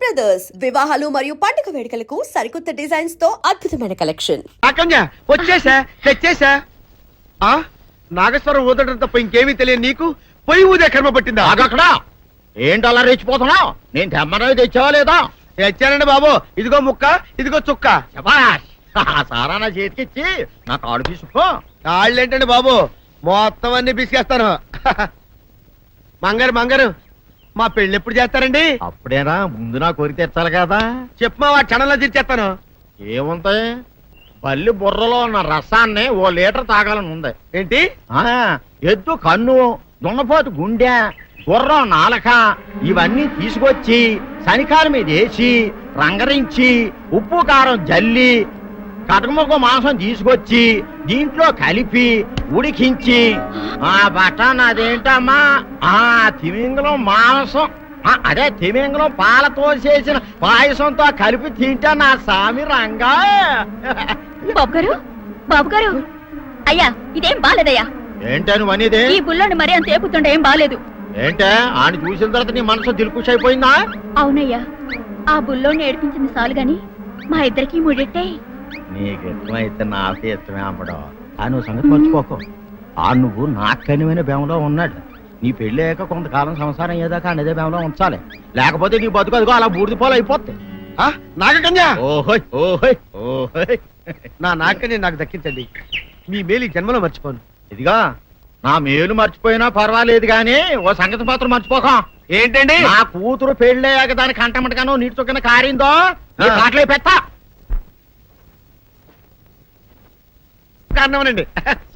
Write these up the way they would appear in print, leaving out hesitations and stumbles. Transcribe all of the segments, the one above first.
Brothers వివాహాలు మరియు పండుగ వేడుకలకు సరికొత్త డిజైన్స్ తో అద్భుతమైన కలెక్షన్. వచ్చేసా తెచ్చేసా. నాగేశ్వరం ఊదడం తప్ప ఇంకేమీ తెలియదు నీకు. పొయ్యి ఊదే కర్మ పట్టిందా? అక్కడ ఏంటి అలా రెచ్చిపోతున్నావు? నేను తెమ్మనవి తెచ్చావా లేదా? తెచ్చానండి బాబు. ఇదిగో ముక్క, ఇదిగో చుక్క. సారా నా చేతికిచ్చి నా కాడు తీసుకో. కాళ్ళేంటండి బాబు, మొత్తం అన్ని పిసికేస్తాను. మంగారు మంగారు, మా పెళ్లి ఎప్పుడు చేస్తారండి? అప్పుడేనా, ముందు నా కోరిక తెచ్చాలి కదా. చెప్పు మా క్షణంలో తీర్చేస్తాను. ఏముంటాయి, బల్లి బుర్రలో ఉన్న రసాన్ని ఓ లీటర్ తాగాలని ఉంది. ఏంటి? ఎద్దు కన్ను, దున్నపోతు గుండె, గుర్రం నాలక ఇవన్నీ తీసుకొచ్చి శనికాల మీద వేసి రంగరించి ఉప్పు కారం జల్లి కటకముఖ మాంసం తీసుకొచ్చి దీంట్లో కలిపి ఉడికించి ఆ బటన్ అదేంటమ్మా తిమింగలం మాంసం, అదే తిమింగలం పాలతో చేసిన పాయసంతో కలిపి తింటా నా సామి రంగా. బాబు గారు అయ్యా, ఇదేం బాలేదయ్యా. ఏంటే నువ్వు అనేది? ఈ బుల్లోని మరీ అంత ఏపుతుండే ఏం బాలేదు. ఏంటే ఆయన చూసిన తర్వాత నీ మనసు దిల్కుష్ అయిపోయిందా? అవునయ్యా, ఆ బుల్లోని ఏడిపించింది చాలు గాని మా ఇద్దరికి ముడిట్టే. నీకు ఇష్టమైతే నాకే ఇష్టమే అమ్మడం. ఆ నువ్వు సంగతి మర్చిపోకు. ఆ నువ్వు నాకు కనివైన బేమలో ఉన్నాడు. నీ పెళ్లి అయ్యాక కొంతకాలం సంసారం ఏదాకా అనేదే బేమలో ఉంచాలి, లేకపోతే నీ బతుకు అదిగో అలా బూడిదిపోలు అయిపోద్ది. నాగకన్యా, ఓహోయ్ ఓహోయ్ ఓహోయ్, నా నాగకన్య నాకు దక్కించండి. మీ మేలు ఈ జన్మలో మర్చిపోను. ఇదిగా నా మేలు మర్చిపోయినా పర్వాలేదు గాని ఓ సంగతి మాత్రం మర్చిపోకం. ఏంటండి? నా కూతురు పెళ్ళయ్యాక దానికి కంటమటగానో నీటి చొక్కన కారిందో కాట్లే పెట్టా కారణమనండి.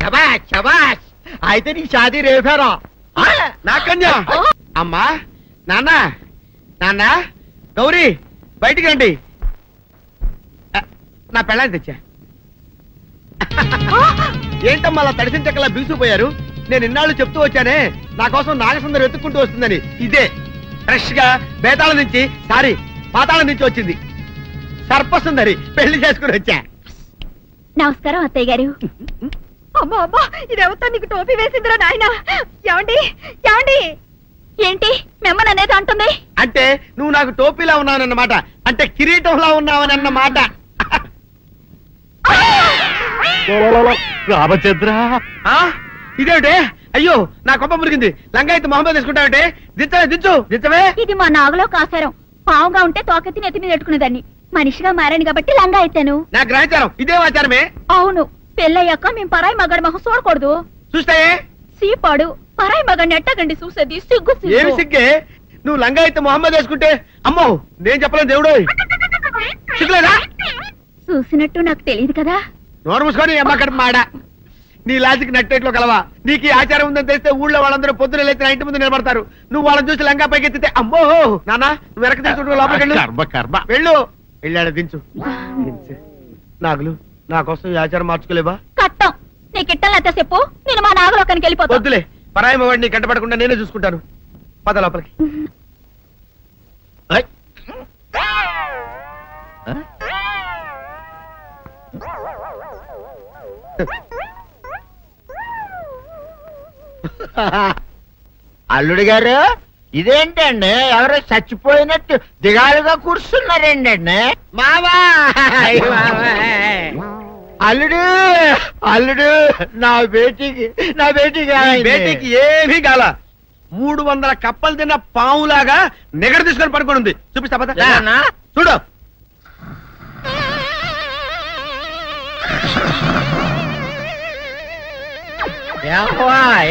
శబాష్ శబాష్, అయితే నీ షాదీ రేపారా? నాకన్యా, అమ్మా, నాన్న, నాన్న, గౌరీ బయటికి రండి. నా పెళ్ళాన్ని తెచ్చా. ఏంటమ్మా అలా తడిసిన చెక్కలా బిగుసిపోయారు? నేను ఇన్నాళ్ళు చెప్తూ వచ్చానే నా కోసం నాగసుందరం వెతుక్కుంటూ వస్తుందని. ఇదే ఫ్రెష్ గా బేతాళం నుంచి, సారీ పాతాళం నుంచి వచ్చింది సర్పసుందరి. పెళ్లి చేసుకుని వచ్చా. నమస్కారం అత్తయ్య గారు. అమ్మా అమ్మా, ఇదేవతో నీకు టోపీ వేసిందిరా నాయన. ఏమండి ఏమండి, ఏంటి మిమ్మల్ని అనేది అంటుంది? అంటే నువ్వు నాకు టోపీలా ఉన్నావనన్నమాట, అంటే కిరీటంలా ఉన్నావనన్నమాట. రామచంద్ర, ఇదేమిటే? అయ్యో నా కొప్ప మురిగింది. లంగాయత్ మొహమ్మద్ తీసుకుంటావంటే? దించవే, దించు, దించవే. ఇది మా నాగులో కాసారం. పావుగా ఉంటే తోకెత్తి నెత్తి మీద పెట్టుకునేదాన్ని. మనిషిగా మారాను కాబట్టి లంగా అయితాను. నా గ్రహచారం ఇదే ఆచారమే. అవును, పెళ్ళయ్యాక మేము పరాయి మగాడి మొహం చూడకూడదు. చూస్తాయే సీపాడు పరాయి మగాడిని ఎట్టగండి చూసేది. సిగ్గు ఏమి సిగ్గే? నువ్వు లంగాయత్ మొహమ్మద్ వేసుకుంటే అమ్మో నేను చెప్పలేను దేవుడు. సిగ్గులేదా? చూసినట్టు నాకు తెలియదు కదా. నోరు మూసుకొని అమ్మ కడుపు మాడ. నీ లాజిక్ నట్టేట్లో కలవా? నీకు ఈ ఆచారం ఉందని తెలిస్తే ఊళ్ళో వాళ్ళందరూ పొద్దున లేచి నా ఇంటి ముందు నిలబడతారు. నువ్వు వాళ్ళని చూసి లంగా పైకి ఎత్తితే అమ్మో నాన్న నువ్వు వెనక తీసుకుంటూ లోపలికి వెళ్ళు. వెళ్ళాడు, దించు. నాగులు, నా కోసం ఈ ఆచారం మార్చుకోలేవా? కట్టం నీకు ఇట్టలేత చెప్పు, నేను మా నాగలోకానికి వెళ్ళిపోతా. వద్దులే, పరాయి వాడిని కంటపడకుండా నేనే చూసుకుంటాను. పద లోపలికి. అల్లుడి గారు, ఇదేంటండి ఎవరో చచ్చిపోయినట్టు దిగాలుగా కూర్చున్నారేంటండి? మావా, అల్లుడు అల్లుడు, నా బేటీకి బేటీకి ఏమీ కాల. 300 కప్పలు తిన్న పావులాగా నిగడ తీసుకొని పడుకొని ఉంది. చూపిస్తా పద. చూడు.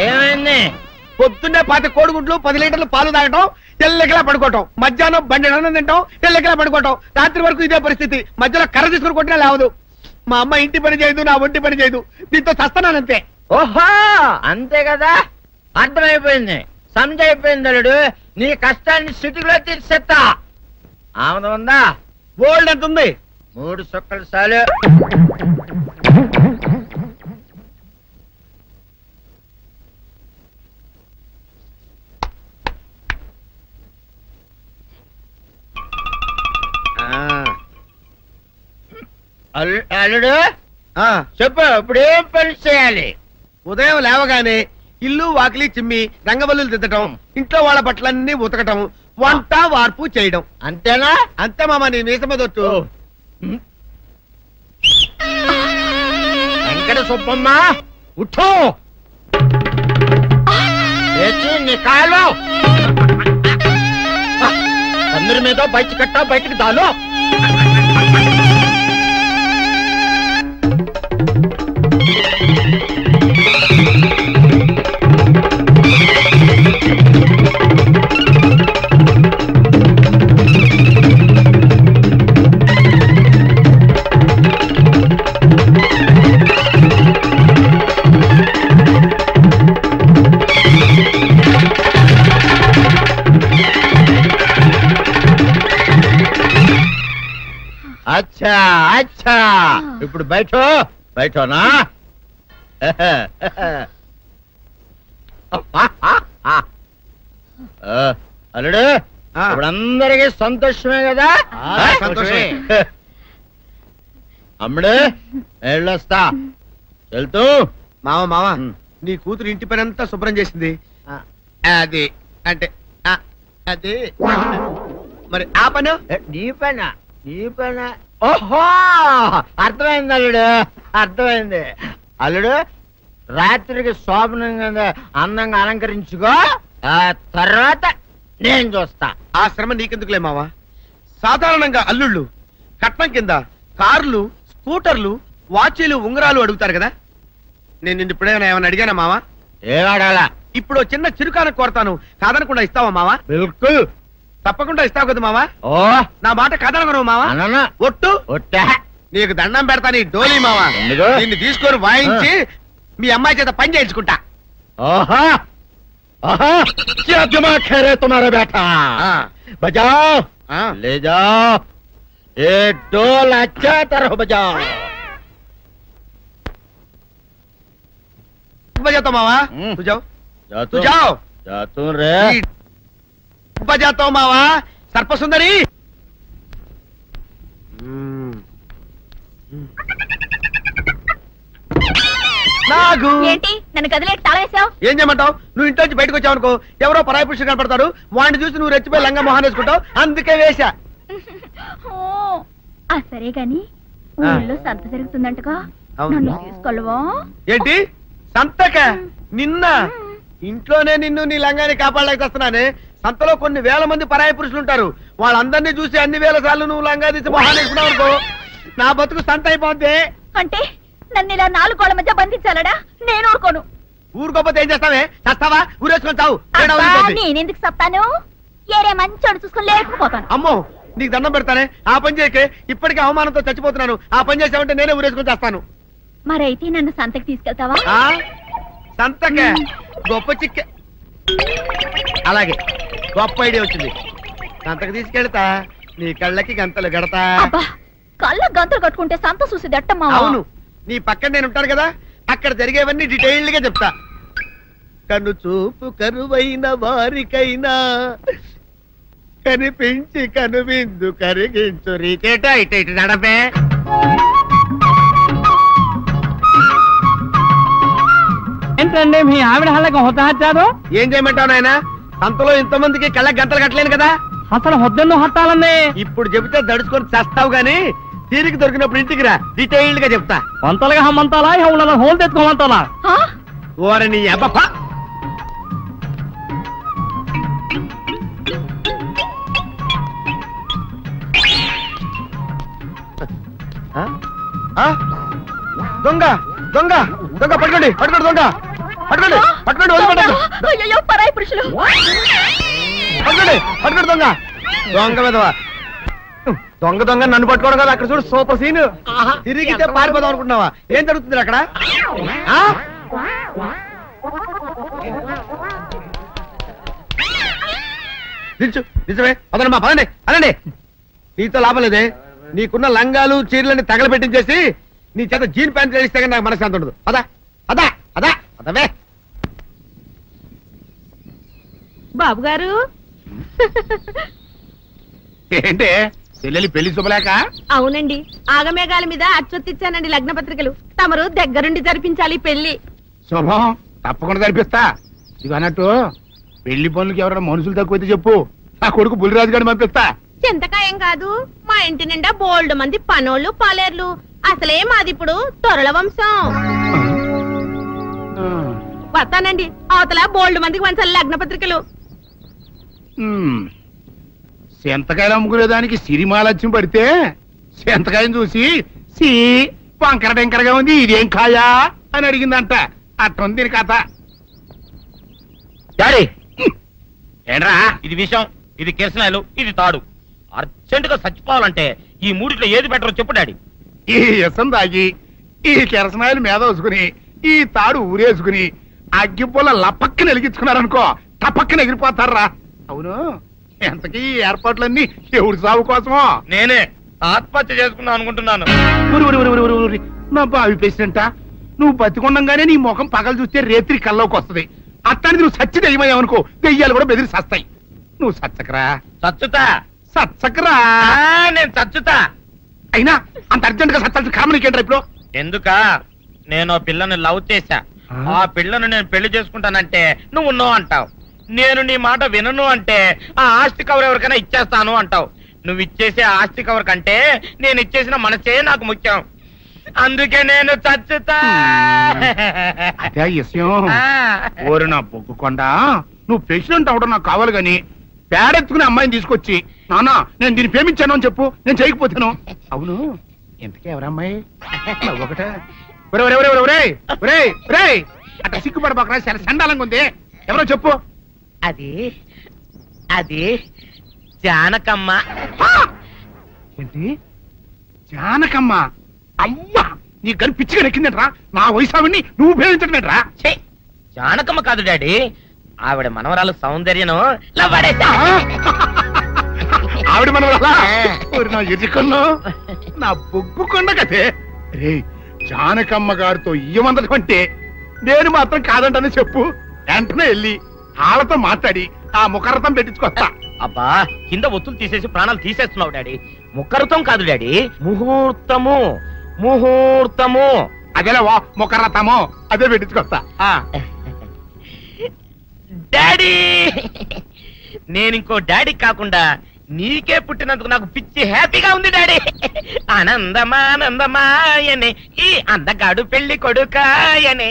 ఏమైంది? పొద్దున్నే 10 కోడిగుడ్లు 10 లీటర్లు పాలు తాగటం, తెల్లకిలా పడుకోవటం. మధ్యాహ్నం బండి అన్నం తింటాం, తెల్లకిలా పడుకోవటం. రాత్రి వరకు ఇదే పరిస్థితి. మధ్యలో కర్ర తీసుకుని కొట్టినా లేవదు. మా అమ్మ ఇంటి పని చేయదు, నా ఒంటి పని చేయదు. దీంతో చస్తానంతే. ఓహో, అంతే కదా, అర్థమైపోయింది, సమజైపోయింది. అల్లుడు, నీ కష్టాన్ని సిటీలో తీర్చేస్తా. ఆమె ఉందా? గోల్డ్ ఎంత ఉంది? 3 సుక్కలు చాలు. అల్లుడు చెప్పు, ఇప్పుడు ఏం పని చేయాలి? ఉదయం లేవగానే ఇల్లు వాకిలి చిమ్మి రంగవల్లులు దిద్దటం, ఇంట్లో వాళ్ళ బట్టలన్నీ ఉతకటం, వంట వార్పు చేయడం అంతేనా? అంతే మామ. నీ మీస మీద ఒట్టు. వెంకట సుబ్బమ్మ ఉఠో, లేచి నీ కాలు అందరి మీద బయట కట్టా, బయటికి దాలో. అచ్చా అచ్చా, ఇప్పుడు బయటనా? అల్లుడు, ఆ. ఇప్పుడు అందరికి సంతోషమే కదా? సంతోషమే. అమ్ముడు వెళ్ళొస్తా, వెళ్తూ. మామ నీ కూతురు ఇంటి పని అంతా శుభ్రం చేసింది. అది అంటే అది మరి ఆ పని నీ పైన ఓహో, అర్థమైంది అల్లుడు, అర్థమైంది. అల్లుడు, రాత్రికి శోభనంగా అందంగా అలంకరించుకో, ఆ తర్వాత నేను చూస్తా. ఆ శ్రమ నీకెందుకులే మావా. సాధారణంగా అల్లుళ్ళు కట్నం కింద కార్లు, స్కూటర్లు, వాచీలు, ఉంగరాలు అడుగుతారు కదా. నేను నిన్ను ఇప్పుడేమైనా ఏమైనా అడిగానా మావా? ఏవాడాలా? ఇప్పుడు చిన్న చిరుకాన కోరతాను, కాదనకుండా ఇస్తావా మావా? బిల్కుల్ తప్పకుండా ఇస్తావు కదా మావా? ఓ, నా మాట కాదనగను మావా. అననా ఒట్టు ఒట్టా. నీకు దండం పెడతా నీ డోలీ మావా. ఎందుకు? నిన్ను తీసుకొని వాయించి మీ అమ్మాయి చేత పని చేయించుకుంటా. ఆహా ఆహా, क्या दिमाग है रे तुम्हारा बेटा? बजाओ, ले जाओ, ये डोल अच्छा तरह बजाओ. बजाता मावा, हम्म। तू जाओ, जा तू जाओ. जा तू रे. बजाता मावा, सर्पसुंदरी. నాగు ఏంటి నన్ను గదిలేకి తాళేసావు? ఏం చేయమంటావు? నువ్వు ఇంట్లో నుంచి బయటకు వచ్చావు అనుకో, ఎవరో పరాయి పురుషులు కనపడతారు, వాడిని చూసి నువ్వు రెచ్చిపోయి లంగా మొహాన్ వేసుకుంటావు, అందుకే వేశా. సరే గాని ఊళ్ళో సంత జరుగుతుందంటగా, అవును. నన్ను తీసుకెళ్ళవా? ఏంటి సంతక? నిన్న ఇంట్లోనే నిన్ను నీ లంగాన్ని కాపాడలేకొస్తున్నానే. సంతలో కొన్ని వేల మంది పరాయి పురుషులు ఉంటారు, వాళ్ళందరినీ చూసి అన్ని వేల సార్లు నువ్వు లంగా తీసి మొహాన్ వేసుకున్నావు అనుకో, నా బతుకు సంత అయిపోద్ది. అంటే నన్ను ఇలా 4 గోళ్ల మధ్య బంధించాలడా? నేను ఊరుకోను. ఊరుకోపోతే ఏం చేస్తావే? చస్తావా? ఊరేసుకొని చావు. అబ్బా, నేనెందుకు చెప్తాను? ఏరే మంచోడు చూసుకొని లేకపోతాను. అమ్మో, నీకు దండం పెడతానే, ఆ పని చేయకే. ఇప్పటికే అవమానంతో చచ్చిపోతున్నాను, ఆ పని చేసావంటే నేనే ఊరేసుకొని చేస్తాను. మరైతే నన్ను సంతకి తీసుకెళ్తావా? ఆ సంతకే గొప్ప చిక్కే. అలాగే, గొప్ప ఐడియా వచ్చింది. సంతకు తీసుకెళ్తా, నీ కళ్ళకి గంతలు గడతా. అబ్బా, కళ్ళ గంతులు కట్టుకుంటే సంత చూసి దట్టమ్మా. అవును, నీ పక్కన నేను ఉంటాను కదా, అక్కడ జరిగేవన్నీ డీటెయిల్డ్ గా చెప్తా. కను చూపు కరువైన వారికైనా కనిపించి కనువిందు కరిగించు రీకేట. ఇటు ఇటు నడపే. ఏంటండి మీ ఆవిడ హళ్ళకి హొత్తహచ్చారు? ఏం చేయమంటావు నాయన? సంతలో ఇంతమందికి కళ్ళకి గంటలు కట్టలేను కదా. అసలు హొద్దెన్ను హత్తాలండి. ఇప్పుడు చెబితే దడుచుకొని చేస్తావు గాని, తీరికి దొరికినప్పుడు ఇంటికి రా, డీటెయిల్డ్ గా చెప్తా. వంతలుగా హమ్మంతాలా ఇవాళ హోల్ తెచ్చుకోమంతాలా? ఓరని అబ్బప్ప. దొంగ దొంగ దొంగ, పట్టుకోండి పట్టుకోండి, దొంగ పట్టుకోండి పట్టుకోండి, వదిలిపెట్టండి. అయ్యో, పరాయి పురుషులు. పట్టుకోండి పట్టుకోండి, దొంగ దొంగ విధవా. దొంగ దొంగ నన్ను పట్టుకోవడం కదా. అక్కడ చూడు, సూపర్ సీన్. తిరిగితే పారిపోదాం అనుకుంటున్నావా? ఏం జరుగుతుంది అక్కడ? నిజమే, పదండి పదండి అనండి. నీతో లాభం లేదే. నీకున్న లంగాలు చీరలని తగలబెట్టించేసి నీ చేత జీన్ ప్యాంట్ వేస్తే కానీ నాకు మనశ్శాంతి ఉండదు. అదా అదా అదా అదవే. బాబు గారు, ఏంటి చెల్లెలి పెళ్లి శుభలేక? అవునండి, ఆగమేఘాల మీద అచ్చొత్తిచ్చానండి లగ్న పత్రికలు. తమరు దగ్గరుండి జరిపించాలి పెళ్లి. శుభం, తప్పకుండా జరిపిస్తా. ఇది అన్నట్టు పెళ్లి పనులకి ఎవరైనా మనుషులు తక్కువైతే చెప్పు, నా కొడుకు బుల్లిరాజు గారిని పంపిస్తా. చింతకాయం కాదు, మా ఇంటి నిండా బోల్డ్ మంది పనోళ్ళు పాలేర్లు. అసలే మాది ఇప్పుడు తొరల వంశం. వస్తానండి, అవతల బోల్డ్ మందికి మంచి లగ్న పత్రికలు. సెంతకాయలు అమ్ముకునేదానికి సిరిమాలత్యం పడితే సెంతకాయని చూసి సి వంకర టెంకరగా ఉంది, ఇదేం కాయా అని అడిగిందంట. అట్టుంది దీని కథ. డాడీ ఏంట్రా ఇది విషయం, ఇది కిరసనాయలు, ఇది తాడు. అర్జెంట్ గా చచ్చిపోవాలంటే ఈ మూడిట్లో ఏది బెటర్ చెప్పు డాడీ. ఈ ఇసం తాగి ఈ కిరసనాయలు మీద వేసుకుని ఈ తాడు ఊరేసుకుని అగ్గిపూల లపక్కన వెలిగించుకున్నారనుకో టపక్కన ఎగిరిపోతారా. అవును, ఎంతకీ ఈ ఏర్పాట్లన్నీ ఎవరి సాగు కోసమో? నేనే ఆత్మహత్య చేసుకుందాం అనుకుంటున్నాను. ఊరి ఊరి ఊరి ఊరి ఊరి ఊరి. నా బావి పేసినంట నువ్వు బతికొండంగానే నీ ముఖం పగలు చూస్తే రేత్రి కల్లోకి వస్తుంది. అట్టానికి నువ్వు సచ్చి దెయ్యమయ్యావనుకో దెయ్యాలు కూడా బెదిరి సస్తాయి. నువ్వు సచ్చకరా చచ్చుతా. సచ్చకరా. నేను చచ్చుతా. అయినా అంత అర్జెంట్ గా సత్తాల్సిన కర్మ నీకేంట్రా ఇప్పుడు? ఎందుక నేను పిల్లని లవ్ చేశా. ఆ పిల్లను నేను పెళ్లి చేసుకుంటానంటే నువ్వు నో అంటావు. నేను నీ మాట వినను అంటే ఆ ఆస్తి కవర్ ఎవరికైనా ఇచ్చేస్తాను అంటావు. నువ్వు ఇచ్చేసే ఆస్తి కవర్ కంటే నేను ఇచ్చేసిన మనసే నాకు ముఖ్యం. అందుకే నేను చచ్చుతా. అదే విషయం. ఓరి నా బొగ్గుకొండ, నువ్వు ప్రెసిడెంట్ అవడం నాకు కావాలి గాని పేడెత్తుకునే అమ్మాయిని తీసుకొచ్చి నానా నేను దీన్ని ప్రేమించాను అని చెప్పు, నేను చేయకపోతాను. అవును, ఎంతకే ఎవరమ్మాయి? ఒకటే అట్లా సిగ్గుపడబాకరా, చాలా సండాలంగా ఉంది. ఎవరో చెప్పు. అది అది జానకమ్మ. ఏంటి జానకమ్మ? అమ్మా నీ గని పిచ్చిగా నెక్కిందంట్రా. నా వయసావిని నువ్వు ప్రేమించటమేట్రా? ఛీ, జానకమ్మ కాదు డాడీ, ఆవిడ మనవరాలు సౌందర్యను ఆవిడ మనవరాలా? నా ఎదుకున్నా నా బొగ్గుకొండ కదే. రే జానకమ్మ గారితో ఇయ్యమందడం అంటే నేను మాత్రం కాదంటనే చెప్పు. వెంటనే వెళ్ళి వాళ్ళతో మాట్లాడి ఆ ముఖరథం పెట్టించుకొస్తా. అబ్బా కింద ఒత్తులు తీసేసి ప్రాణాలు తీసేస్తున్నావు డాడీ. ముఖరథం కాదు డాడీ, ముహూర్తము. ముహూర్తము అదేలా ముఖరథము, అదే పెట్టించుకొస్తా. డాడీ నేను ఇంకో డాడీ కాకుండా నీకే పుట్టినందుకు నాకు పిచ్చి హ్యాపీగా ఉంది డాడీ. ఆనందమానందమాయనే ఈ అందగాడు పెళ్లి కొడుకాయనే.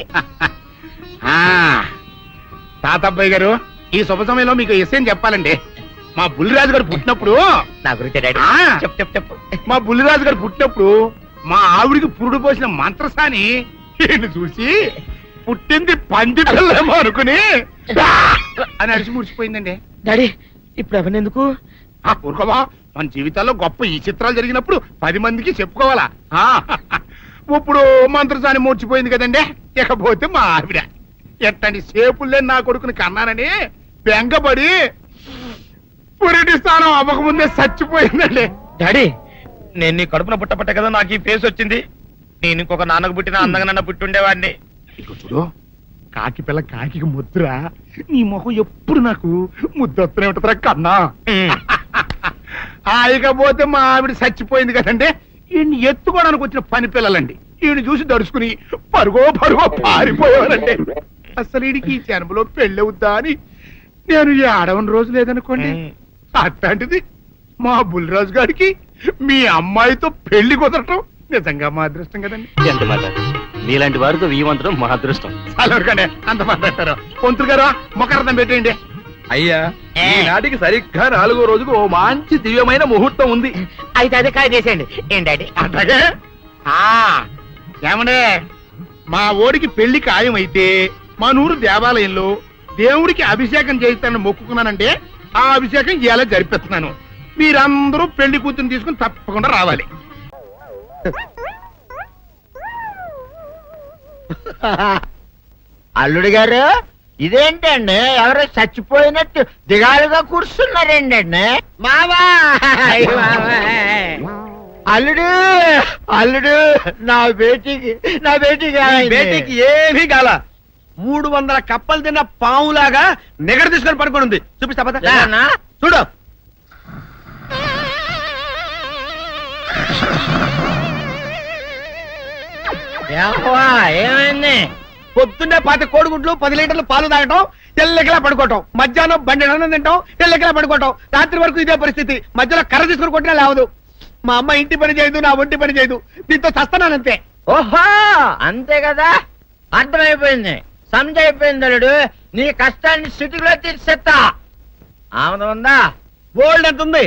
తాతబ్బాయి గారు, ఈ శుభ సమయంలో మీకు విషయం చెప్పాలండి. మా బుల్లిరాజు గారు పుట్టినప్పుడు నా గురించి డాడీ చెప్పు చెప్పు చెప్పు. మా బుల్లిరాజు గారు పుట్టినప్పుడు మా ఆవిడికి పురుడు పోసిన మంత్రసాని ఈయన్ని చూసి పుట్టింది పంది పిల్లేమో అనుకుని అని అడిచి ముడిచిపోయిందండి. డాడీ ఇప్పుడు ఎవరినెందుకు? ఊరుకోవా, మన జీవితాల్లో గొప్ప ఈ చిత్రాలు జరిగినప్పుడు 10 మందికి చెప్పుకోవాలా. ఇప్పుడు మంత్రసాని మూర్చిపోయింది కదండి. ఇకపోతే మా ఆవిడ ఎట్టండి సేపుల్లే నా కొడుకుని కన్నానని బెంగపడి పురిటి స్థానం అవ్వకముందే చచ్చిపోయిందండి. డాడీ నేను నీ కడుపున పుట్టపట్ట కదా నాకు ఈ ఫేస్ వచ్చింది. నేను ఇంకొక నాన్నకు పుట్టిన అందంగా నన్ను పుట్టుండేవాడిని. ఇదిగో చూడు, కాకి పిల్ల కాకి ముద్ర, నీ మొహం ఎప్పుడు నాకు ముద్దొత్తనే ఉంటుందిరా కన్నా. ఇకపోతే మా ఆవిడ చచ్చిపోయింది కదండి. ఈయన్ని ఎత్తుకోవడానికి వచ్చిన పని పిల్లలండి ఈయన చూసి దడుచుకుని పరుగో పారిపోయేవారండి. అసలు ఈడికి ఈ జన్మలో పెళ్ళవుద్దా అని నేను ఈ ఆడవని రోజు లేదనుకోండి. అట్లాంటిది మా బుల్లిరాజు గారికి మీ అమ్మాయితో పెళ్లి కుదరటం నిజంగా మా అదృష్టం కదండి. ఎంత మాట, నీలాంటి వారితో వీయమంతరం మా అదృష్టం. అలాగండి, అంత మాట్లాడతారు. పొంతులు గారు మొకరదం పెట్టేయండి. అయ్యా ఈనాటికి సరిగ్గా 4వ రోజుకు ఓ మంచి దివ్యమైన ముహూర్తం ఉంది. అయితే అదే కాయ చేసేయండి. ఏం డాడీ? అట్లాగే ఏమండే, మా ఓడికి పెళ్లి ఖాయం అయితే మా నూరు దేవాలయంలో దేవుడికి అభిషేకం చేయిస్తానని మొక్కుకున్నానంటే ఆ అభిషేకం ఇలా జరిపిస్తున్నాను. మీరందరూ పెళ్లి కూతురు తీసుకుని తప్పకుండా రావాలి. అల్లుడు గారు ఇదేంటండి ఎవరో చచ్చిపోయినట్టు దిగాలుగా కూర్చున్నారేంటండి? మావా అల్లుడు అల్లుడు నా బేటీకి ఏమీ కాల 300 కప్పలు తిన్న పావులాగా నిగడ తీసుకొని పడుకొని ఉంది. చూపిస్తా పద. చూడు ఏమైంది? పొద్దున్నే 10 కోడిగుడ్లు 10 లీటర్లు పాలు తాగటం ఎల్లెకలా పడుకోవటం, మధ్యాహ్నం బండి అన్నం తింటాం ఎల్లెకలా పడుకోవటం, రాత్రి వరకు ఇదే పరిస్థితి. మధ్యలో కర్ర తీసుకుని కొట్టినా లేవదు. మా అమ్మ ఇంటి పని చేయదు, నా ఒంటి పని చేయదు. దీంతో చస్తున్నానంతే. ఓహో అంతే కదా, అర్థమైపోయింది, సమజైపోయింది అల్లుడు. నీ కష్టాన్ని సిటీలో తీర్చేస్తా. ఆమె ఉందా? గోల్డ్ ఎంత ఉంది?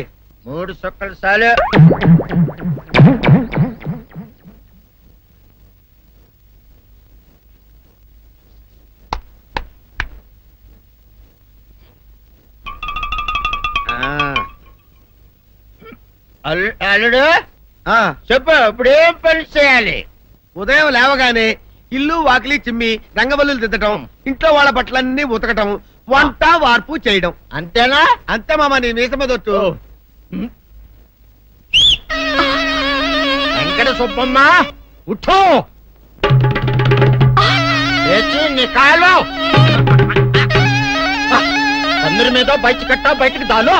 3 సుక్కలు చాలు. అల్లుడు ఆ, చెప్పు, ఇప్పుడు ఏం పని చేయాలి? ఉదయం లేవగానే ఇల్లు వాకిలి చిమ్మి రంగవల్లులు దిద్దటం, ఇంట్లో వాళ్ళ బట్టలన్నీ ఉతకటం, వంట వార్పు చేయడం. అంతేనా? అంతే మామ, నీ మీస మీద ఒట్టు. వెంకట సుబ్బమ్మ ఉఠో, లేచి నీ కాలు అందరి మీద బయట కట్ట, బయటకు దాలు.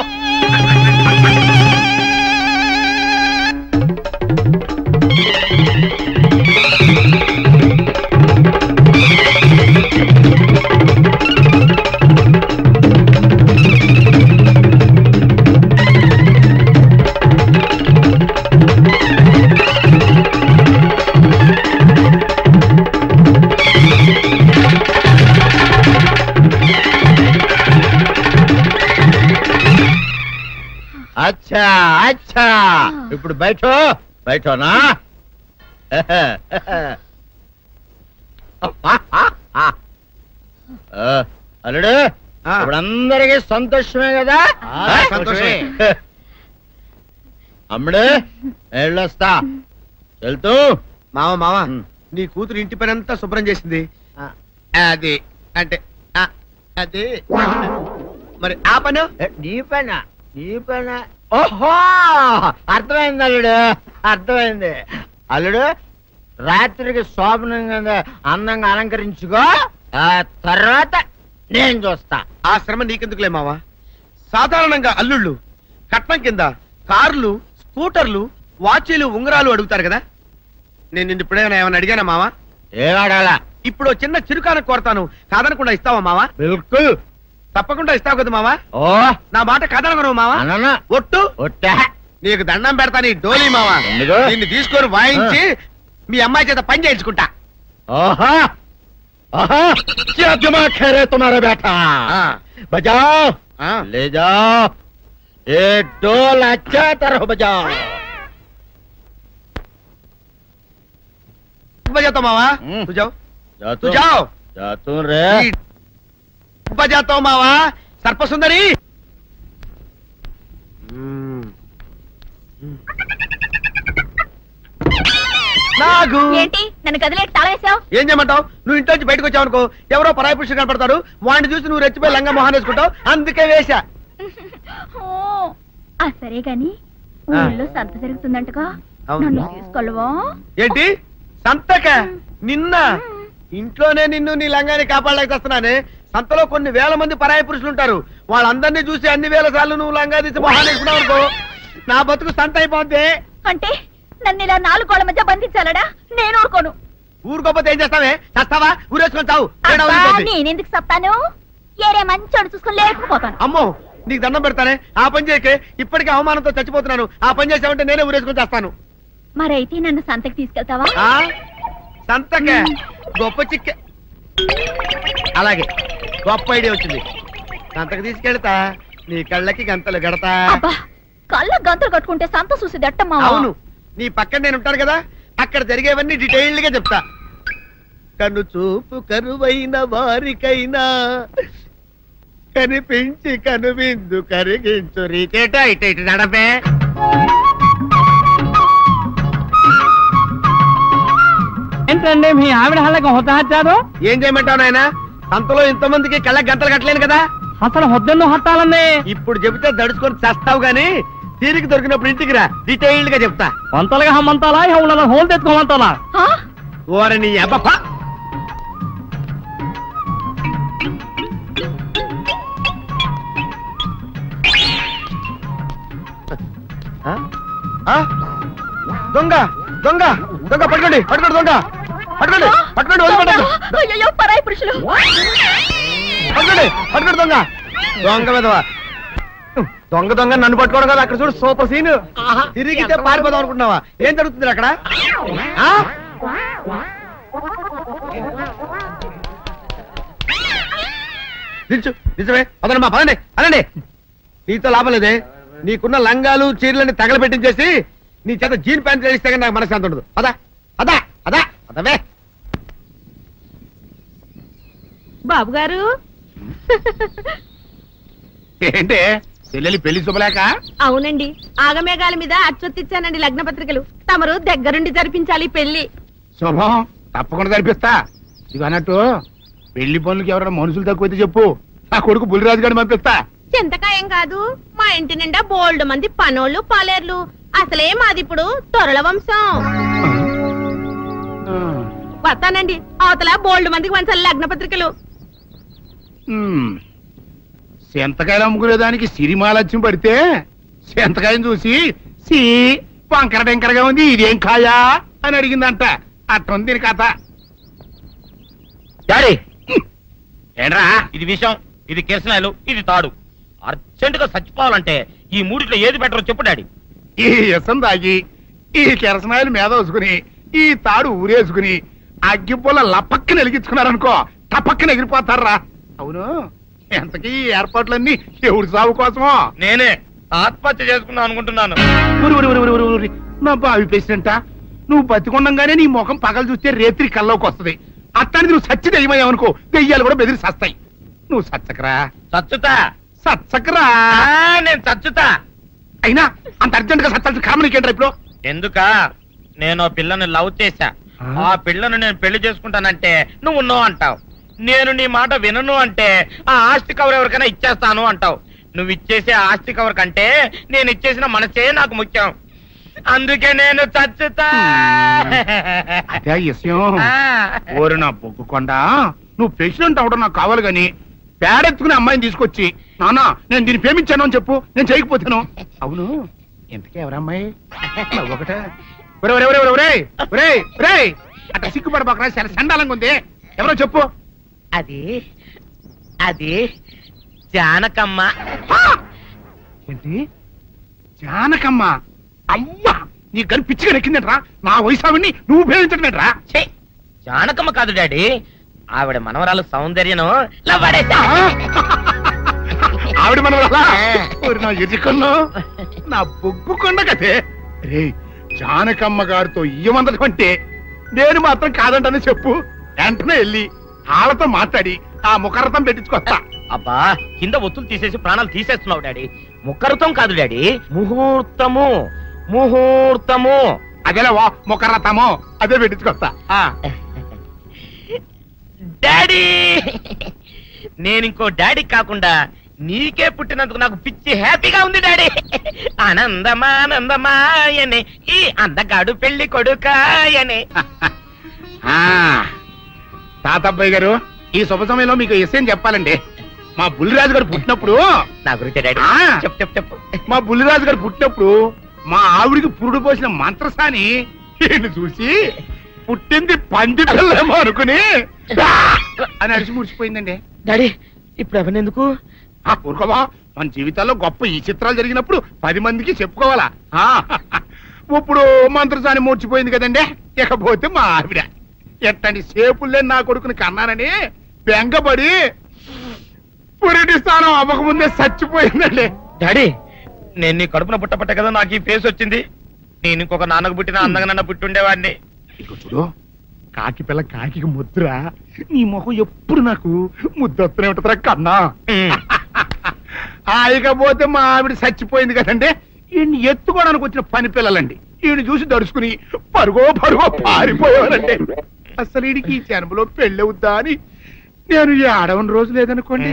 అచ్చా అచ్చా, ఇప్పుడు బయటనా? అల్లుడు ఆ. ఇప్పుడు అందరికీ సంతోషమే కదా? ఆ, సంతోషమే. అమ్ముడు వెళ్ళొస్తా, వెళ్తూ. మామ నీ కూతురు ఇంటి పని అంతా శుభ్రం చేసింది. అది అంటే అది మరి ఆ పను నీ పైన ఓహో అర్థమైంది అల్లుడు, అర్థమైంది. అల్లుడు రాత్రికి శోభనంగా అందంగా అలంకరించుకో, ఆ తర్వాత నేను చూస్తా. ఆ శ్రమ నీకెందుకులే మావా. సాధారణంగా అల్లుళ్ళు కట్నం కింద కార్లు, స్కూటర్లు, వాచీలు, ఉంగరాలు అడుగుతారు కదా. నేను నిన్ను ఇప్పుడేమైనా ఏమైనా అడిగానా మావా? ఏం అడగాలా? ఇప్పుడు ఓ చిన్న చిరుకాన కోరతాను, కాదనకుండా ఇస్తావా మావా? బిల్కుల్ తప్పకుండా ఇస్తావు కదా మావా? ఓ నా మాట కాదనగను మావా. అన్న ఒట్టు ఒట్టా నీకు దండం పెడతా నీ డోలీ మావా. ఎందుకు? దీన్ని తీసుకొని వాయించి మీ అమ్మాయి చేత పని చేయించుకుంటా. ओहा आहा क्या दिमाग है रे तुम्हारा बेटा बजाओ ले जाओ ये डोल अच्छा तरह बजाओ बजाता मावा तू जाओ तू जाओ जातू रे बजाता हूँ मावा सर्प सुंदरी నాగు ఏంటి నన్ను గదిలేటి తాళేసావు? ఏం చేయమంటావు? నువ్వు ఇంట్లో నుంచి బయటకు వచ్చావు అనుకో, ఎవరో పరాయి పురుషుడు కనపడతాడు, వాడిని చూసి నువ్వు రెచ్చిపోయి లంగా మొహాన్ వేసుకుంటావు, అందుకే వేశా. సరే గాని ఊళ్ళో సంత జరుగుతుందంటగా, నన్ను తీసుకెళ్ళవా? ఏంటి సంతక? నిన్న ఇంట్లోనే నిన్ను నీ లంగాన్ని కాపాడలేకొస్తున్నానే. సంతలో కొన్ని వేల మంది పరాయి పురుషులు ఉంటారు, వాళ్ళందరినీ చూసి అన్ని వేల సార్లు నువ్వు లంగా తీసి మొహాన్ వేసుకున్నావు అనుకో, నా బతుకు సంత అయిపోద్ది. అంటే నన్ను ఇలా 4 గోళ్ల మధ్య బంధించాలడా? నేను ఊరుకోను. ఊరుకోపోతే ఏం చేస్తావే? చస్తావా? ఊరేసుకొని చావు. నేనెందుకు చెప్తాను? ఏరే మంచోడు చూసుకుని లేకపోతాను. అమ్మో నీకు దండం పెడతానే, ఆ పని చేయకే. ఇప్పటికే అవమానంతో చచ్చిపోతున్నాను, ఆ పని చేసావంటే నేనే ఊరేసుకొని చేస్తాను. మరైతే నన్ను సంతకి తీసుకెళ్తావా? ఆ సంతకే గొప్ప చిక్కే. అలాగే గొప్ప ఐడియా వచ్చింది. సంతకు తీసుకెళ్తా, నీ కళ్ళకి గంతలు గడతా. అబ్బా, కళ్ళ గంతలు కట్టుకుంటే సంత చూసి దట్టమ్మా. అవును, నీ పక్కన నేను ఉంటాను కదా, అక్కడ జరిగేవన్నీ డీటెయిల్డ్ గా చెప్తా. కను చూపు కరువైన వారికైనా కనిపించి కనువిందు కరిగించు రీకేట ఇటు ఇటు నడపే. ఏంటండి మీ ఆవిడ హళ్ళకి హొత్తహచ్చారు? ఏం చేయమంటావు నాయన? సంతలో ఇంతమందికి కళ్ళకి గంటలు కట్టలేను కదా. అసలు హొద్దెందుకు హత్తాలండి? ఇప్పుడు చెబితే దడుచుకొని చస్తావు గాని, తీరికి దొరికినప్పుడు ఇంటికి రా, డీటెయిల్డ్ గా చెప్తా. వంతలుగా హమ్మంతాలా ఇవాళ హోల్ తెచ్చుకోమంతాలా? ఓరని అబ్బప్ప. దొంగ దొంగ దొంగ పట్టుకోండి పట్టుకోండి దొంగ. పట్టుకోండి పట్టుకోండి వదిలిపెట్టద్దు. అయ్యో పరాయి పురుషులు. పట్టుకోండి పట్టుకోండి దొంగ దొంగ విధవా దొంగ దొంగ నన్ను పట్టుకోవడం కదా అక్కడ చూడు సూపర్ సీన్ తిరిగితే పారిపోదాం అనుకుంటున్నావా ఏం జరుగుతుంది అక్కడ ఆ? నిల్చు నిజమే పదండి మా పదండి అనండి నీతో లాభం లేదే నీకున్న లంగాలు చీరలని తగలబెట్టించేసి నీ చేత జీన్ ప్యాంట్ చేస్తే కానీ నాకు మనశ్శాంతి ఉండదు అదా అదా అదా అదవే బాబు గారు ఏంటి చెల్లెలి పెళ్లి శుభలేక అవునండి ఆగమేఘాల మీద అచ్చొత్తిచ్చానండి లగ్న పత్రికలు తమరు దగ్గరుండి జరిపించాలి పెళ్లి శుభం తప్పకుండా జరిపిస్తా ఇది అన్నట్టు పెళ్లి పనులకి ఎవరైనా మనుషులు తక్కువైతే చెప్పు నా కొడుకు బుల్లిరాజు గారిని పంపిస్తా చింతకాయం కాదు మా ఇంటి నిండా బోల్డ్ మంది పనోళ్ళు పాలేర్లు అసలే మాది ఇప్పుడు తొరల వంశం వస్తానండి అవతల బోల్డ్ మందికి వంచాలి లగ్న పత్రికలు సెంతకాయలు అమ్ముకునేదానికి సిరిమాలత్యం పడితే సెంతకాయని చూసి సి వంకర టెంకరగా ఉంది ఇదేం కాయా అని అడిగిందంట అట్టుంది దీని కథ డాడీ ఏంట్రా ఇది విషం ఇది కిరసనాయలు ఇది తాడు అర్జెంట్ గా చచ్చిపోవాలంటే ఈ మూడిట్లో ఏది బెటరో చెప్పు డాడీ ఈ ఇసం తాగి ఈ కిరసనాయలు మీద వేసుకుని ఈ తాడు ఊరేసుకుని అగ్గిపుల్ల లపక్కన వెలిగించుకున్నారనుకో టపక్కన ఎగిరిపోతారా అవును ఎంతకీ ఈ ఏర్పాట్లన్నీ ఎవరి సాగు కోసమో నేనే ఆత్మహత్య చేసుకుందాం అనుకుంటున్నాను నా బావి పేసినంట నువ్వు బతికొండంగానే నీ ముఖం పగలు చూస్తే రేత్రి కల్లోకి వస్తది అట్టానికి నువ్వు సచ్చి దెయ్యమయ్యావనుకో దెయ్యాలు కూడా బెదిరి సస్తాయి నువ్వు సచ్చకరా చచ్చుతా సచ్చకరా నేను చచ్చుతా అయినా అంత అర్జెంట్ గా సత్తాల్సిన కారణం నీకేంట్రా ఇప్పుడు ఎందుక నేను ఆ పిల్లని లవ్ చేశా ఆ పిల్లను నేను పెళ్లి చేసుకుంటానంటే నువ్వు నో అంటావు నేను నీ మాట వినను అంటే ఆ ఆస్తి కవర్ ఎవరికైనా ఇచ్చేస్తాను అంటావు నువ్వు ఇచ్చేసే ఆస్తి కవర్ కంటే నేను ఇచ్చేసిన మనసే నాకు ముఖ్యం అందుకే నేను చచ్చుతా అదే విషయం ఓరు నా బొగ్గుకొండ నువ్వు ప్రెసిడెంట్ అవడం నాకు కావాలి గాని పేడెత్తుకునే అమ్మాయిని తీసుకొచ్చి నానా నేను దీన్ని ప్రేమించాను అని చెప్పు నేను చేయకపోతాను అవును ఎంతకే ఎవరమ్మాయి ఒకటే అట్లా సిగ్గుపడబాక చాలా సండాలంగా ఉంది ఎవరో చెప్పు అది అది జానకమ్మ ఏంటి జానకమ్మ అమ్మా నీ గని పిచ్చిగా నెక్కిందంట్రా నా వయసావిని నువ్వు ప్రేమించటమేట్రా ఛీ, జానకమ్మ కాదు డాడీ ఆవిడ మనవరాలు సౌందర్యను ఆవిడ మన నా ఎదుకుల్లో నా బొగ్గుకొండ కదే రే జానకమ్మ గారితో ఇయ్యమందడం అంటే నేను మాత్రం కాదంటని చెప్పు వెంటనే వెళ్ళి వాళ్ళతో మాట్లాడి ఆ ముఖరథం పెట్టించుకొస్తా అబ్బా కింద ఒత్తులు తీసేసి ప్రాణాలు తీసేస్తున్నావు డాడీ ముఖరుతం కాదు డాడీ ముహూర్తము ముహూర్తము అదేలా ముఖరథము అదే పెట్టించుకొస్తా డాడీ నేను ఇంకో డాడీ కాకుండా నీకే పుట్టినందుకు నాకు పిచ్చి హ్యాపీగా ఉంది డాడీ ఆనందమానందమాయనే ఈ అందగాడు పెళ్లి కొడుకాయనే తాతబ్బాయి గారు ఈ శుభ సమయంలో మీకు విషయం చెప్పాలండి మా బుల్లిరాజు గారు పుట్టినప్పుడు నా గురించి డాడీ ఆ. చెప్పు చెప్పు చెప్పు మా బుల్లిరాజు గారు పుట్టినప్పుడు మా ఆవిడికి పురుడు పోసిన మంత్రసాని ఈయన చూసి పుట్టింది పంది పిల్లేమో అనుకుని "ఆ!" అని అడిచి ముడిచిపోయిందండి డాడీ ఇప్పుడు అవన్నెందుకు ఊరుకోవా మన జీవితాల్లో గొప్ప ఈ చిత్రాలు జరిగినప్పుడు 10 మందికి చెప్పుకోవాలా ఇప్పుడు మంత్రసాని మూర్చిపోయింది కదండి ఇకపోతే మా ఆవిడ ఎట్టని సేపుల్లే నా కొడుకుని కన్నానని బెంగపడి పురిటి స్థానం అవ్వకముందే చచ్చిపోయిందండి డాడీ నేను నీ కడుపున పుట్టపట్ట కదా నాకు ఈ ఫేస్ వచ్చింది నేను ఇంకొక నాన్నకు పుట్టిన అందంగా నన్ను పుట్టుండేవాడిని ఇక చూడు కాకి పిల్ల కాకి ముద్ర నీ మొహం ఎప్పుడు నాకు ముద్దొత్తనే ఉంటుందిరా కన్నా ఇకపోతే మా ఆవిడ చచ్చిపోయింది కదండి ఈయన్ని ఎత్తుకోవడానికి వచ్చిన పని పిల్లలండి ఈయన చూసి దడుచుకుని పరుగో పారిపోయేవారండి అసలు ఈడికి ఈ జన్మలో పెళ్ళవుద్దా అని నేను ఈ ఆడవని రోజు లేదనుకోండి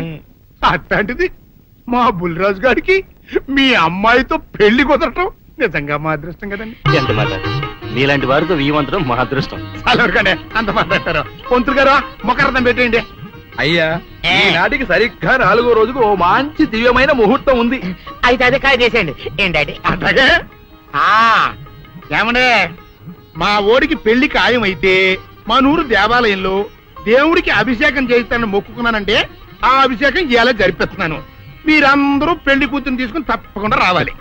అట్లాంటిది మా బుల్లిరాజు గారికి మీ అమ్మాయితో పెళ్లి కుదరటం నిజంగా మా అదృష్టం కదండి ఎంత మాట నీలాంటి వారితో వీయమంతరం మా అదృష్టం చాలవరకండి అంత మాట్లాడతారు పొంతులు గారు మొకరదం పెట్టేయండి అయ్యా ఈనాటికి సరిగ్గా 4వ రోజుకు ఓ మంచి దివ్యమైన ముహూర్తం ఉంది అయితే అదే కాయ చేసేయండి ఏం డాడీ అట్లాగే ఏమండే మా ఓడికి పెళ్లి ఖాయం అయితే మా నూరు దేవాలయంలో దేవుడికి అభిషేకం చేయిస్తానని మొక్కుకున్నానంటే ఆ అభిషేకం ఇలా జరిపిస్తున్నాను. మీరందరూ పెళ్లి కూతురు తీసుకుని తప్పకుండా రావాలి.